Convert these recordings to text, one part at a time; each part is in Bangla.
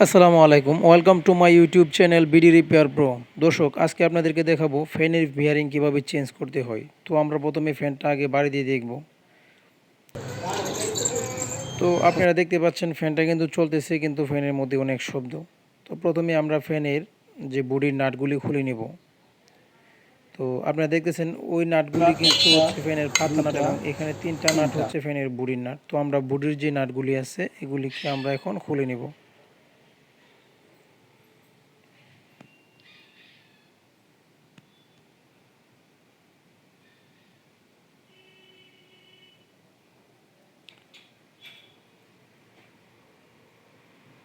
আসসালামু আলাইকুম, welcome to my YouTube channel BD repair pro. দর্শক, আজকে আপনাদেরকে দেখাবো ফ্যানের বিয়ারিং কিভাবে চেঞ্জ করতে হয়। তো আমরা প্রথমে ফ্যানটা আগে বাড়ি দিয়ে দেখব। তো আপনারা দেখতে পাচ্ছেন ফ্যানটা কিন্তু চলতেছে, কিন্তু ফ্যানের মধ্যে অনেক শব্দ। তো প্রথমে আমরা ফ্যানের যে বডির নাটগুলি খুলে নিব। তো আপনারা দেখতেছেন ওই নাটগুলি কিন্তু একটা, হচ্ছে ফ্যানের পাতা নাট, দুইটা, এবং এখানে তিনটা নাট তিনটা। হচ্ছে ফ্যানের বডির নাট। তো আমরা বডির যে নাটগুলি আছে এগুলিকে আমরা এখন খুলে নিব।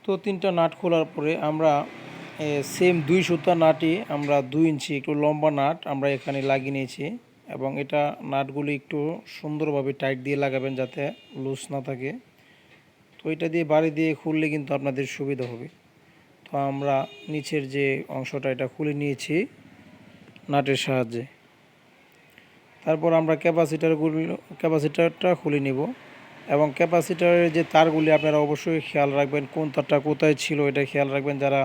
তো তিনটা নাট খোলার পরে আমরা সেম 2 সুতা নাটই আমরা 2 ইঞ্চি একটু লম্বা নাট আমরা এখানে লাগিয়ে নিয়েছি, এবং এটা নাটগুলি একটু সুন্দরভাবে টাইট দিয়ে লাগাবেন যাতে লুজ না থাকে। তো এটা দিয়ে বাড়ি দিয়ে খুললে কিন্তু আপনাদের সুবিধা হবে। তো আমরা নিচের যে অংশটা এটা খুলে নিয়েছি নাটের সাহায্যে। তারপর আমরা ক্যাপাসিটারটা খুলে নিব, এবং ক্যাপাসিটারের যে তারগুলি আপনারা অবশ্যই খেয়াল রাখবেন কোন তারটা কোথায় ছিল, এটা খেয়াল রাখবেন। যারা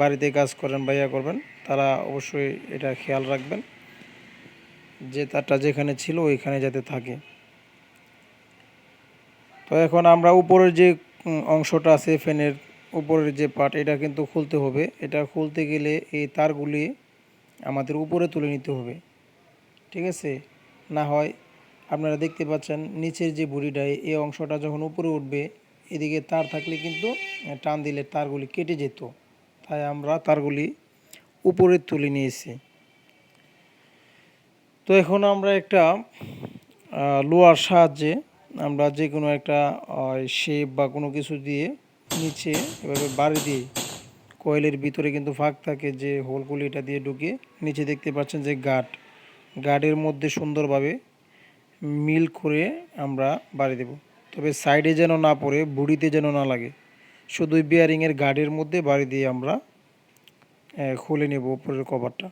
বাড়িতে কাজ করেন বা ইয়া করবেন তারা অবশ্যই এটা খেয়াল রাখবেন যে তারটা যেখানে ছিল ওইখানে যাতে থাকে। তো এখন আমরা উপরের যে অংশটা আছে ফ্যানের উপরের যে পার্ট, এটা কিন্তু খুলতে হবে। এটা খুলতে গেলে এই তারগুলি আমাদের উপরে তুলে নিতে হবে, ঠিক আছে? না হয় আপনারা দেখতে পাচ্ছেন নিচের যে বুড়িটা, এই অংশটা যখন উপরে উঠবে এদিকে তার থাকলে কিন্তু টান দিলে তারগুলি কেটে যেত। তাই আমরা তারগুলি উপরে তুলে নিয়েছি। তো এখন আমরা একটা লোহার সাহায্যে আমরা যে কোনো একটা শেপ বা কোনো কিছু দিয়ে নিচে এভাবে বাড়ি দিয়ে, কয়েলের ভিতরে কিন্তু ফাঁক থাকে যে হোলগুলি, এটা দিয়ে ঢুকে নিচে দেখতে পাচ্ছেন যে গার্ডের মধ্যে সুন্দরভাবে মিল করে আমরা বাড়ি দেব। তবে সাইডে যেন না পড়ে, বুড়িতে যেন না লাগে, শুধু বিয়ারিংয়ের গার্ডের মধ্যে বাড়ি দিয়ে আমরা খুলে নেব উপরের কভারটা।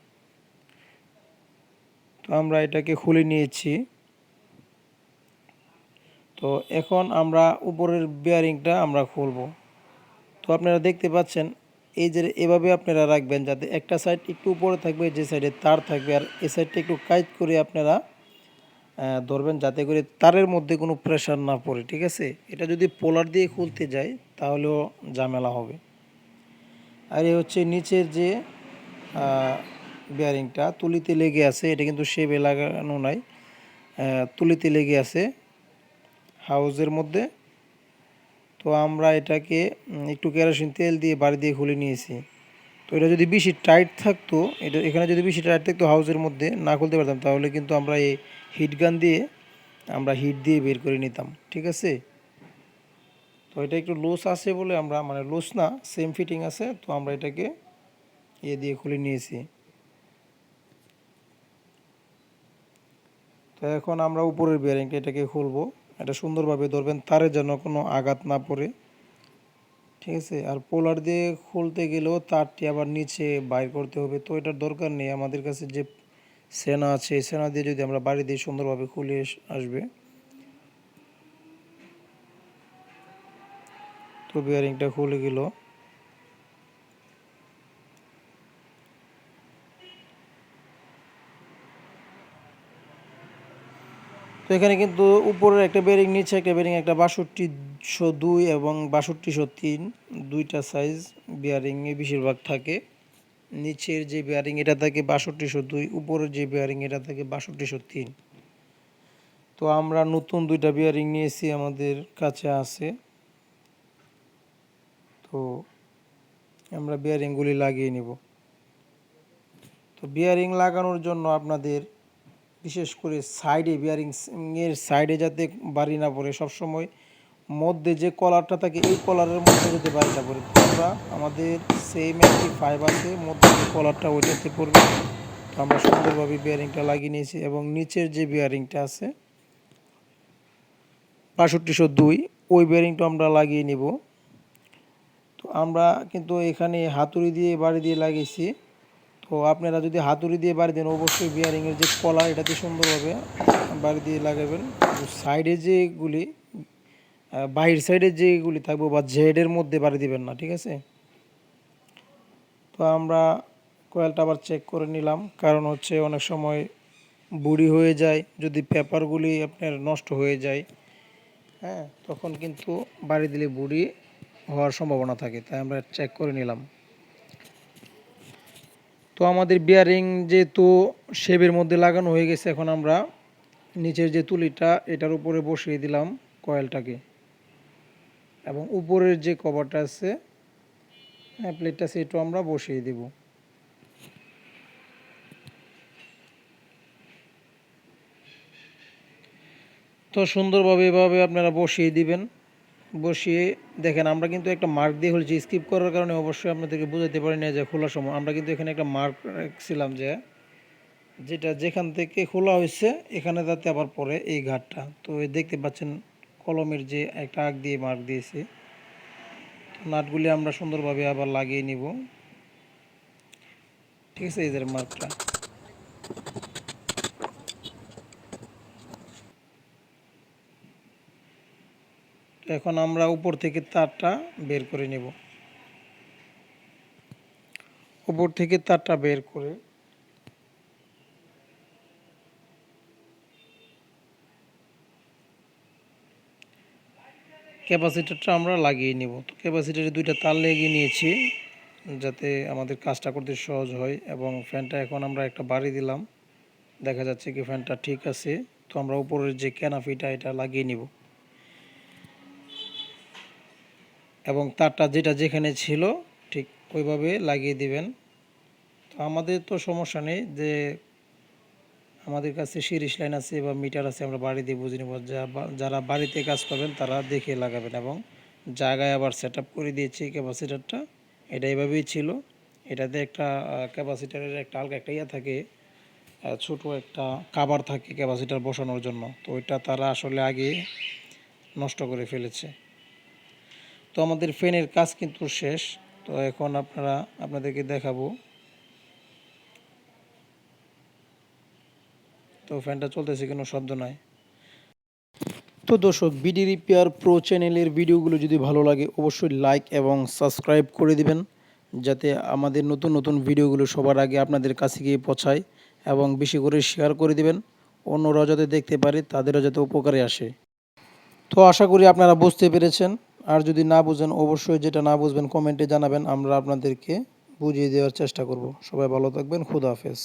তো আমরা এটাকে খুলে নিয়েছি। তো এখন আমরা উপরের বিয়ারিংটা আমরা খুলব। তো আপনারা দেখতে পাচ্ছেন এই যে এভাবে আপনারা রাখবেন যাতে একটা সাইড একটু উপরে থাকবে, যে সাইডে তার থাকবে, আর এই সাইডটা একটু টাইট করে আপনারা ধরবেন যাতে করে তারের মধ্যে কোনো প্রেশার না পড়ে, ঠিক আছে? এটা যদি পোলার দিয়ে খুলতে যায় তাহলেও ঝামেলা হবে। আর এই হচ্ছে নিচের যে বিয়ারিংটা তুলিতে লেগে আছে, এটা কিন্তু শেপে লাগানো নাই, তুলিতে লেগে আছে হাউজের মধ্যে। তো আমরা এটাকে একটু কেরোসিন তেল দিয়ে বাড়ি দিয়ে খুলে নিয়েছি। তো এটা যদি বেশি টাইট থাকতো, এখানে যদি বেশি টাইট থাকতো হাউজের মধ্যে না খুলতে পারতাম, তাহলে কিন্তু আমরা এই হিট গান দিয়ে আমরা হিট দিয়ে বের করে নিতাম, ঠিক আছে? তো এটা একটু লুজ আছে বলে আমরা, মানে লুজ না, সেম ফিটিং আছে, তো আমরা এটাকে দিয়ে খুলে নিয়েছি। তো এখন আমরা উপরের বিয়ারিংটা এটাকে খুলবো। এটা সুন্দরভাবে ধরবেন, তারে যেন কোনো আঘাত না পড়ে, ঠিক আছে? আর পোলার দিয়ে খুলতে গেলেও তারটি আবার নিচে বাইর করতে হবে, তো এটার দরকার নেই। আমাদের কাছে যে সেনা আছে এই সেনা দিয়ে যদি আমরা বাড়ি দিয়ে সুন্দরভাবে খুলে আসবে। তো বিয়ারিংটা খুলে গেল। তো এখানে কিন্তু উপরের একটা বেরিং, নিচে একটা বেরিং, একটা 6202 এবং 6203 দুইটা সাইজ বিয়ারিংয়ে বেশিরভাগ থাকে। নিচের যে বিয়ারিং এটা থাকে 6202, উপরের যে বিয়ারিং এটা থাকে 6203। তো আমরা নতুন দুইটা বিয়ারিং নিয়েছি, আমাদের কাছে আছে। তো আমরা বিয়ারিংগুলি লাগিয়ে নিব। তো বিয়ারিং লাগানোর জন্য আপনাদের বিশেষ করে সাইডে, বিয়ারিংয়ের সাইডে যাতে বাড়ি না পড়ে, সবসময় মধ্যে যে কলারটা থাকে এই কলারের মধ্যে যদি বাড়িটা পড়ে, আমরা আমাদের সেম একটি ফাইভ আছে মধ্যে যে কলারটা ওইটাতে পড়বে। তো আমরা সুন্দরভাবে বিয়ারিংটা লাগিয়ে নিয়েছি, এবং নিচের যে বিয়ারিংটা আছে 6202 ওই বিয়ারিংটা আমরা লাগিয়ে নিব। তো আমরা কিন্তু এখানে হাতুড়ি দিয়ে বাড়ি দিয়ে লাগিয়েছি। তো আপনারা যদি হাতুড়ি দিয়ে বাড়ি দেন অবশ্যই বিয়ারিংয়ের যে কলার এটাতে সুন্দরভাবে বাড়ি দিয়ে লাগাবেন। সাইডে যেগুলি বাহির সাইডে যেগুলি থাকবে বা জেডের মধ্যে বাড়ি দিবেন না, ঠিক আছে। তো আমরা কয়েলটা আবার চেক করে নিলাম, কারণ হচ্ছে অনেক সময় বুড়ি হয়ে যায়, যদি পেপারগুলি আপনার নষ্ট হয়ে যায়, হ্যাঁ, তখন কিন্তু বাড়ি দিলে বুড়ি হওয়ার সম্ভাবনা থাকে, তাই আমরা চেক করে নিলাম। তো আমাদের বিয়ারিং যেহেতু শেপের মধ্যে লাগানো হয়ে গেছে, এখন আমরা নিচের যে তুলিটা এটার উপরে বসিয়ে দিলাম কয়েলটাকে, এবং উপরের যে কভারটা আছে, হ্যাঁ, প্লেটটা সেটাও আমরা বসিয়ে দেব। তো সুন্দরভাবে এভাবে আপনারা বসিয়ে দিবেন। বসিয়ে দেখেন, আমরা কিন্তু একটা মার্ক দিয়ে হয়েছে, স্কিপ করার কারণে অবশ্যই আপনাদেরকে বোঝাতে পারি না যে খোলার সময় আমরা কিন্তু এখানে একটা মার্ক রাখছিলাম, যে যেটা যেখান থেকে খোলা হয়েছে এখানে যাতে আবার পরে এই ঘাটটা। তো দেখতে পাচ্ছেন কলমের যে একটা আগ দিয়ে মার্ক দিয়েছে। নাটগুলি আমরা সুন্দরভাবে আবার লাগিয়ে নিব, ঠিক আছে, এদের মার্কটা। এখন আমরা উপর থেকে তারটা বের করে নেব। উপর থেকে তারটা বের করে ক্যাপাসিটরটা আমরা লাগিয়ে নেব। তো ক্যাপাসিটরে দুইটা তার লাগিয়ে নিয়েছি যাতে আমাদের কাজটা করতে সহজ হয়, এবং ফ্যানটা এখন আমরা একটা বাড়ি দিলাম, দেখা যাচ্ছে কি ফ্যানটা ঠিক আছে। তো আমরা উপরের যে ক্যানাপিটা এটা লাগিয়ে নিব, এবং তারটা যেটা যেখানে ছিল ঠিক ওইভাবে লাগিয়ে দিবেন। তো আমাদের তো সমস্যা নেই, যে আমাদের কাছে সিরিজ লাইন আছে বা মিটার আছে, আমরা বাড়ি দিয়ে বুঝে নেব। যারা বাড়িতে কাজ করবেন তারা দেখে লাগাবেন। এবং জায়গায় আবার সেট আপ করে দিয়েছি ক্যাপাসিটারটা, এটা এইভাবেই ছিল। এটাতে একটা ক্যাপাসিটারের একটা হালকা একটা ইয়ে থাকে, ছোটো একটা কাভার থাকে ক্যাপাসিটার বসানোর জন্য, তো ওইটা তারা আসলে আগে নষ্ট করে ফেলেছে। তো আমাদের ফ্যানের কাজ কিন্তু শেষ। তো এখন আপনাদেরকে দেখাবো। তো ফ্যানটা চলতেছে, কোনো শব্দ নাই। তো দর্শক, বিডি রিপেয়ার প্রো চ্যানেলের ভিডিওগুলো যদি ভালো লাগে অবশ্যই লাইক এবং সাবস্ক্রাইব করে দিবেন, যাতে আমাদের নতুন নতুন ভিডিওগুলো সবার আগে আপনাদের কাছে গিয়ে পৌঁছায়, এবং বেশি করে শেয়ার করে দিবেন, অন্যরাও যাতে দেখতে পারে, তাদেরও যাতে উপকারে আসে। তো আশা করি আপনারা বুঝতে পেরেছেন। আর যদি না বুঝেন অবশ্যই যেটা না বুঝবেন কমেন্টে জানাবেন, আমরা আপনাদেরকে বুঝিয়ে দেওয়ার চেষ্টা করব। সবাই ভালো থাকবেন, খুদা হাফেজ।